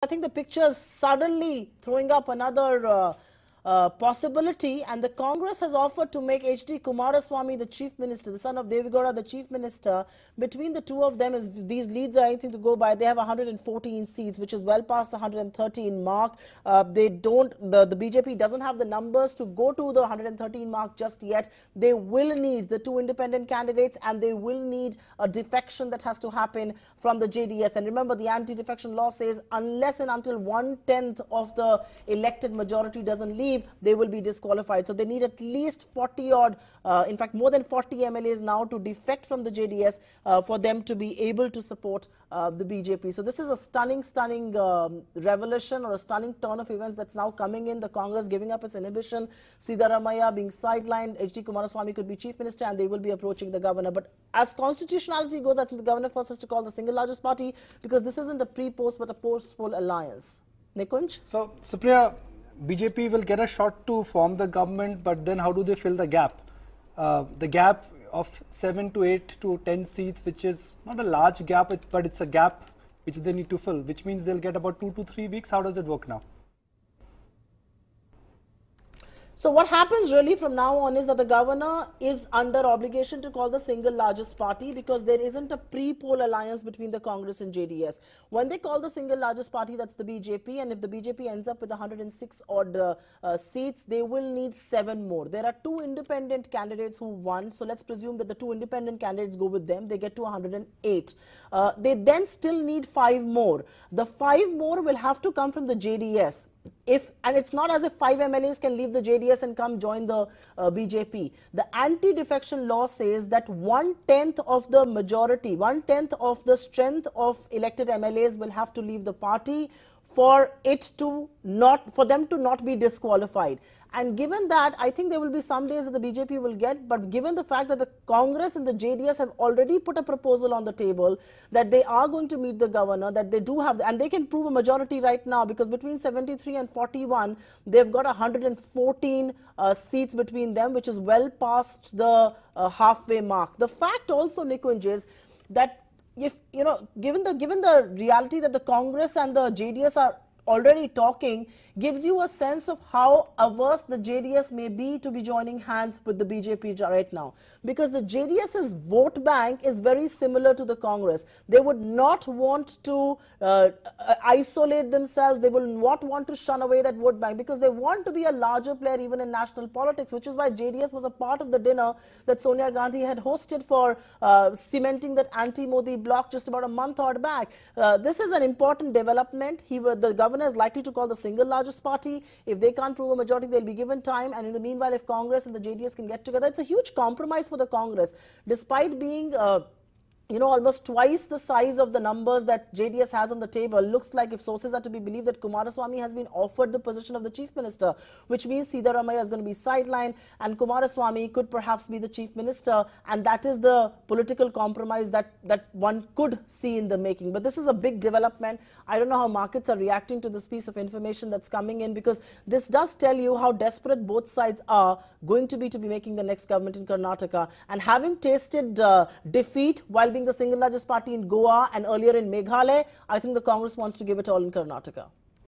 I think the picture is suddenly throwing up another possibility, and the Congress has offered to make H.D. Kumaraswamy the Chief Minister, the son of Devegowda, the Chief Minister. Between the two of them, is these leads are anything to go by. They have 114 seats, which is well past the 113 mark. The BJP doesn't have the numbers to go to the 113 mark just yet. They will need the two independent candidates, and they will need a defection that has to happen from the JDS. And remember, the anti-defection law says unless and until 1/10 of the elected majority doesn't leave, they will be disqualified. So they need at least 40 odd, in fact more than 40 MLAs now to defect from the JDS for them to be able to support the BJP. So this is a stunning revelation, or a stunning turn of events that's now coming in. The Congress giving up its inhibition, Siddaramaiah being sidelined, H.D. Kumaraswamy could be Chief Minister, and they will be approaching the governor. But as constitutionality goes, I think the governor first has to call the single largest party, because this isn't a pre-post but a post-poll alliance. Nikunj? So, Supriya, BJP will get a shot to form the government, but then how do they fill the gap? The gap of 7 to 8 to 10 seats, which is not a large gap, but it's a gap which they need to fill, which means they'll get about 2 to 3 weeks. How does it work now? So what happens really from now on is that the governor is under obligation to call the single largest party, because there isn't a pre-poll alliance between the Congress and JDS. When they call the single largest party, that's the BJP, and if the BJP ends up with 106 odd seats, they will need 7 more. There are 2 independent candidates who won, so let's presume that the 2 independent candidates go with them. They get to 108. They then still need 5 more. The 5 more will have to come from the JDS. And it's not as if 5 MLAs can leave the JDS and come join the BJP. The anti-defection law says that 1/10 of the majority, 1/10 of the strength of elected MLAs will have to leave the party for them to not be disqualified. And given that, I think there will be some days that the BJP will get, but given the fact that the Congress and the JDS have already put a proposal on the table that they are going to meet the governor, that they do have, and they can prove a majority right now, because between 73 and 41, they've got 114 seats between them, which is well past the halfway mark. The fact also, Nikunj, is that given the reality that the Congress and the JDS are already talking, gives you a sense of how averse the JDS may be to be joining hands with the BJP right now. Because the JDS's vote bank is very similar to the Congress. They would not want to isolate themselves. They will not want to shun away that vote bank, because they want to be a larger player even in national politics, which is why JDS was a part of the dinner that Sonia Gandhi had hosted for cementing that anti-Modi bloc just about a month odd back. This is an important development. The governor is likely to call the single largest party. If they can't prove a majority, they'll be given time. And in the meanwhile, if Congress and the JDS can get together, it's a huge compromise for the Congress. Despite being almost twice the size of the numbers that JDS has on the table, looks like, if sources are to be believed, that Kumaraswamy has been offered the position of the Chief Minister, which means Siddaramaiah is going to be sidelined and Kumaraswamy could perhaps be the Chief Minister, and that is the political compromise that one could see in the making. But this is a big development. I don't know how markets are reacting to this piece of information that's coming in, because this does tell you how desperate both sides are going to be making the next government in Karnataka. And having tasted defeat while being the single largest party in Goa and earlier in Meghalaya, I think the Congress wants to give it all in Karnataka.